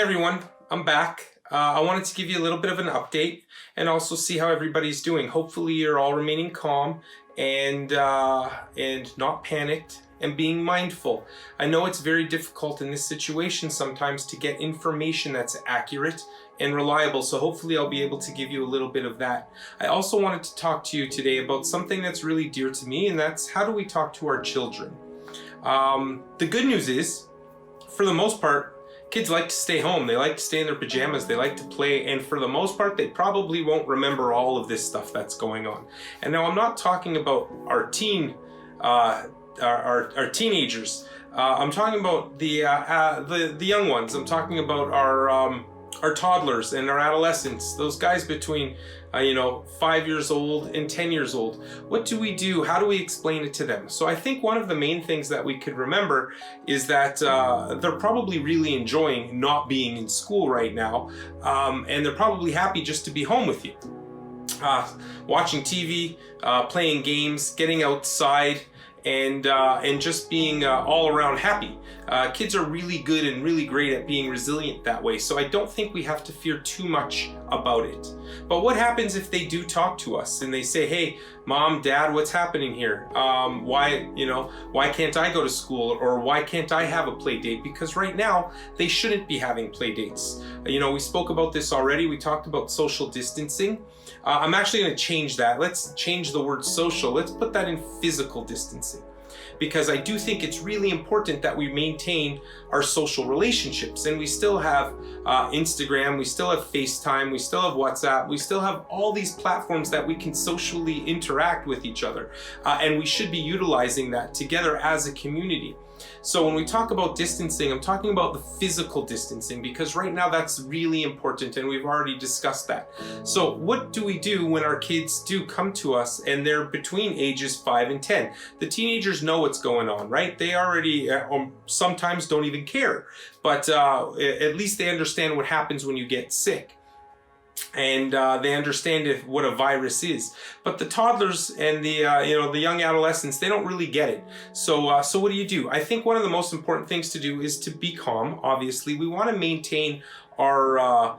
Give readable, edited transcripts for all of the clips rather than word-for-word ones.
Hey everyone, I'm back. I wanted to give you a little bit of an update and also see how everybody's doing. Hopefully you're all remaining calm and not panicked and being mindful. I know it's very difficult in this situation sometimes to get information that's accurate and reliable, so hopefully I'll be able to give you a little bit of that. I also wanted to talk to you today about something that's really dear to me, and that's how do we talk to our children. The good news is, for the most part, kids like to stay home. They like to stay in their pajamas. They like to play. And for the most part, they probably won't remember all of this stuff that's going on. And now I'm not talking about our teenagers. I'm talking about the young ones. I'm talking about our toddlers and our adolescents, those guys between 5 years old and 10 years old. What do we do? How do we explain it to them? So I think one of the main things that we could remember is that they're probably really enjoying not being in school right now, and they're probably happy just to be home with you, watching TV, playing games, getting outside, and just being all around happy. Kids are really good and really great at being resilient that way, so I don't think we have to fear too much about it. But what happens if they do talk to us and they say, hey, mom, dad, what's happening here? Why can't I go to school, or why can't I have a play date? Because right now they shouldn't be having play dates. We spoke about this already. We talked about social distancing. I'm actually going to change that. Let's change the word social. Let's put that in physical distancing, because I do think it's really important that we maintain our social relationships. And we still have Instagram, we still have FaceTime, we still have WhatsApp, we still have all these platforms that we can socially interact with each other. And we should be utilizing that together as a community. So when we talk about distancing, I'm talking about the physical distancing, because right now that's really important, and we've already discussed that. So what do we do when our kids do come to us and they're between ages 5 and 10? The teenagers know what's going on, right? They already sometimes don't even care, but at least they understand what happens when you get sick. And they understand what a virus is. But the toddlers and the young adolescents, they don't really get it. So what do? I think one of the most important things to do is to be calm. Obviously, we want to maintain our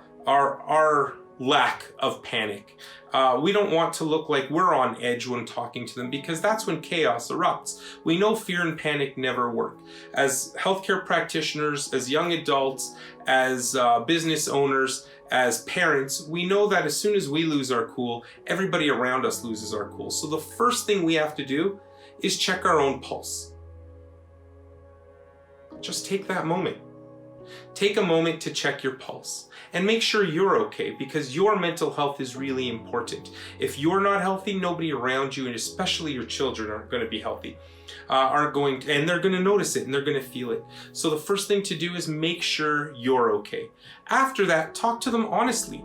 lack of panic. We don't want to look like we're on edge when talking to them, because that's when chaos erupts. We know fear and panic never work. As healthcare practitioners, as young adults, as business owners, as parents, we know that as soon as we lose our cool, everybody around us loses our cool. So the first thing we have to do is check our own pulse. Just take that moment. Take a moment to check your pulse and make sure you're okay, because your mental health is really important. If you're not healthy, nobody around you, and especially your children, aren't going to be healthy. And they're going to notice it and they're going to feel it. So the first thing to do is make sure you're okay. After that, talk to them honestly.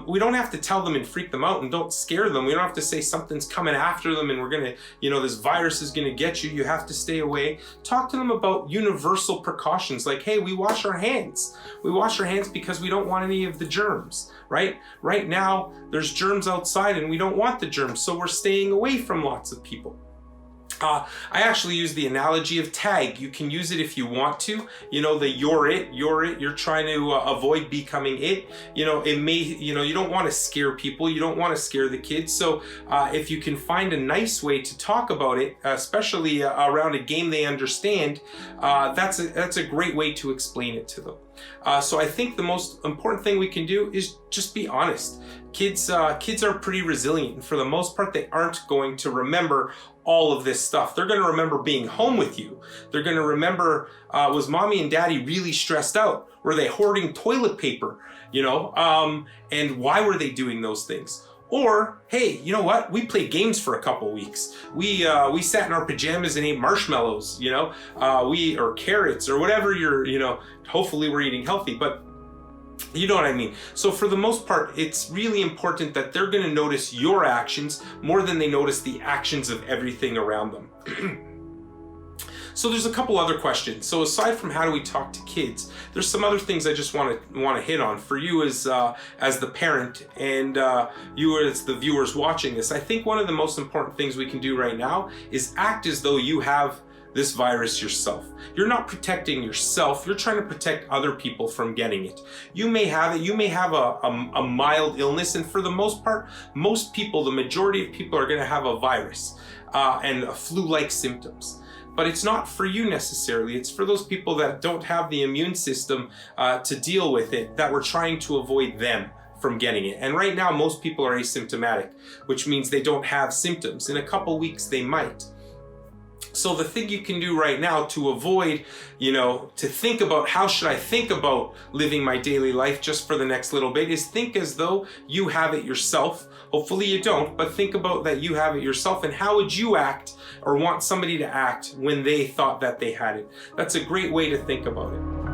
We don't have to tell them and freak them out, and don't scare them. We don't have to say something's coming after them and we're going to, this virus is going to get you. You have to stay away. Talk to them about universal precautions, like, hey, we wash our hands. We wash our hands because we don't want any of the germs, right? Right now, there's germs outside and we don't want the germs, so we're staying away from lots of people. I actually use the analogy of tag. You can use it if you want to. You're trying to avoid becoming it. It may, you don't want to scare people. You don't want to scare the kids. So if you can find a nice way to talk about it, especially around a game they understand, that's a great way to explain it to them. So I think the most important thing we can do is just be honest. Kids are pretty resilient, and for the most part, they aren't going to remember all of this stuff. They're going to remember being home with you. They're going to remember, was mommy and daddy really stressed out? Were they hoarding toilet paper? And why were they doing those things? Or, hey, you know what? We played games for a couple weeks. We sat in our pajamas and ate marshmallows, or carrots or whatever hopefully we're eating healthy, but you know what I mean. So for the most part, it's really important that they're going to notice your actions more than they notice the actions of everything around them. So there's a couple other questions. So aside from how do we talk to kids, there's some other things I just want to hit on for you as the parent and you as the viewers watching this. I think one of the most important things we can do right now is act as though you have this virus yourself. You're not protecting yourself, you're trying to protect other people from getting it. You may have it, you may have a mild illness, and for the most part, most people, the majority of people are gonna have a virus and flu-like symptoms. But it's not for you necessarily, it's for those people that don't have the immune system to deal with it, that we're trying to avoid them from getting it. And right now, most people are asymptomatic, which means they don't have symptoms. In a couple weeks, they might. So the thing you can do right now to avoid, to think about how should I think about living my daily life just for the next little bit, is think as though you have it yourself. Hopefully you don't, but think about that you have it yourself, and how would you act or want somebody to act when they thought that they had it. That's a great way to think about it.